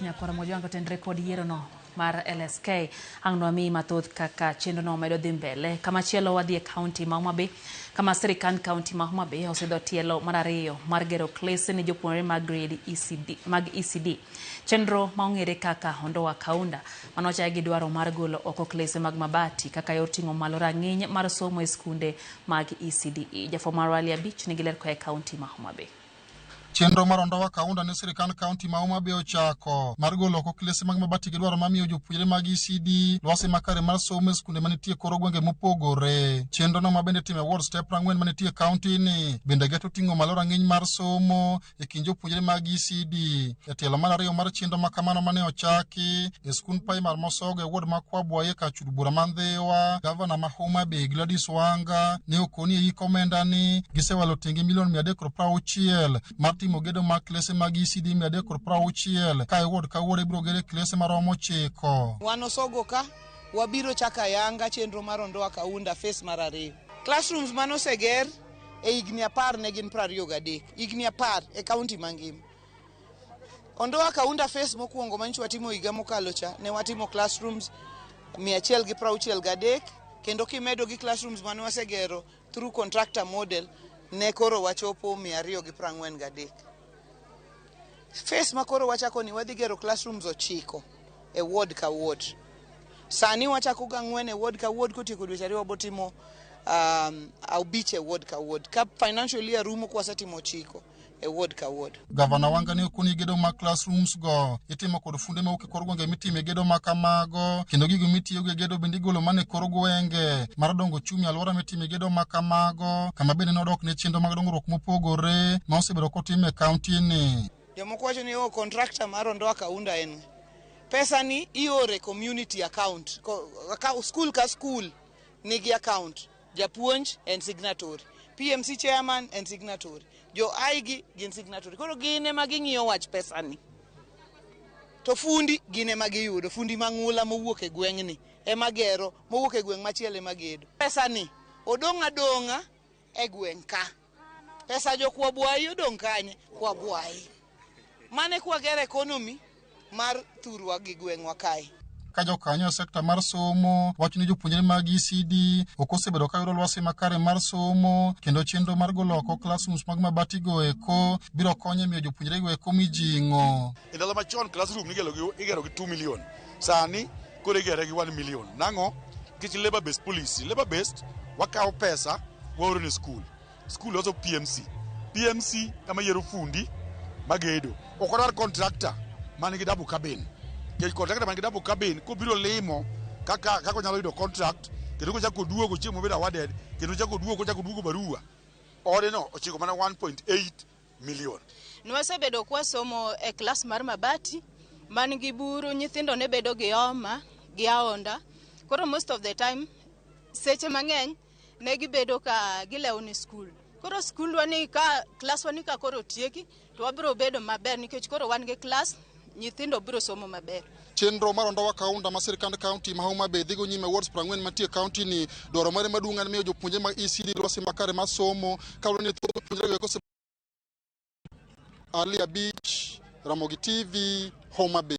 Nyakora mojango ten rekod yiero no mar LSK ang'no mi mathoth kaka chenro no medo dhi mbele. Kama chielo wadhi e kaunti ma Homa Bay, kama sirikand kaunti ma Homa Bay osedho tielo mar ariyo mar gero klese ne jopuonjre mag grade ECD. Chenro ma ong'ere kaka Ondoa Kaunda manochaya gi dwaro mar golo oko klese mag mabati kaka yor ting'o malo rang'iny mar somo e skunde mag ECD. Jafwambo mar Wali Abich nigi ler koa e kaunti ma Homa Bay. Chenro mar Ondoa Kaunda ne sirikand kaunti ma Homa Bay ochako mar golo oko klese mag mabati gi dwaro mamiyo jopuonjre mag ECD lwasi makare mar somo e skunde manitie koro gwenge mopogore. Chenro no ma bende time ward step 4 manitie kaunti ni bende geto ting'o malo rang'iny mar somo e kind jopuonjre mag ECD. E tielo mar ariyo mar chenro ma kamano mane ochaki e skund primar Mosogo e ward ma Kwabwaye ka chud bura man Dhiwa, gavana ma Homa Bay Gladys Wanga ne okoni e iko omenda ni gisewalo tenge milion 360 mar timo gedo mag klese mag ECD 360 ka ward ka ward ibiro gere klese maromo 9. Wan Osogo ka wabiro chaka yanga chenro mar Ondoa Kaunda phase mar ariyo. Classrooms manoseger e higni 10 ne gin 23, higni 10 e kaunti mangima. Ondoa Kaunda phase mokwongo manyiso watimo higa mokalo cha ne watimo classrooms 163 kendo kimedo gi classrooms mane wasegero through contractor model ne koro wachopo 243. Phase makoro wachako ni wadhi gero classrooms 9 e ward ka ward. Sani wachako ga 4 e ward ka ward kotieko dweche 2 wabotimo abich e ward ka ward. Ka financial year rumo kwa satimo 9 e ward ka ward. Gavana Wanga ne okoni gedo mag classrooms go itimo kod funde ma oke kor gwenge mitime gedo makamago kendo gigo mitiyo go gedo bende igolo mane kor gwenge mar dongo chumi alwora mitime gedo makamago kama bende nodok ne chenro mag dongruok mopogore ma osebedo kotime kaunti ni. Jomoko wacho ni contractor mar Ondoa Kaunda en pesa ni iore community account school ka school nigi account, japuonj en signatory, PMC chairman en signatory, jo aigi gin signatory. Koro gine maging'iyo wach pesa ni. To fundi gine magiyudo, fundi mang'ula mowuok e gweng'ni ema gero, mowuok e gweng' machielo ema gedo. Pesa ni odong'a e gweng' ka. Pesa jo Kwabwayi odong' kanye? Kwabwayi. Mane kwa gero economy mar thurwa gi gweng'wa kae. Ka jokanyo sekta mar somo wacho ni jopuonjre mag ECD ok osebedo ka yudo lwasi makare mar somo kendo chenro mar golo oko classrooms mag mabati go eko biro konyo miyo jopuonjre go eko mijing'o. E ndalo machon classroom igero gi 2 million. Sani koro igere gi 1 million. Nang'o? Kich labor based policy. Labor based wakawo pesa waoro ne school. School also PMC ema yiero fundi magedo. Ok odwar contractor man gi double cabin. Kech contractor man gi double cabin ko biro limo kaka onyalo yudo contract kendo ko chako duogo chiemo bedo awarded kendo chako duogo barua. Ode no ochiko mana 1.8 million. Nwasebedo kwa somo e class mar mabati man gi buru, nyithindo ne bedo gi homa gi aonda. Koro most of the time seche mang'eny ne gibedo ka gilewo ni school. Koro school wani ka class wani ka koro tieki to wabiro bedo maber nikech koro wan gi class nyithindo biro somo maber. Chenro mar Ondoa Kaunda ma sirikand kaunti ma Homa Bay dhigo nyime wards 40 mantie kaunti ni dwaro mare maduong' en miyo jopuonjre mag ECD lwasi makare mar somo kawuono ni jopuonjre go Ali Abich, Ramogi TV, Homa Bay.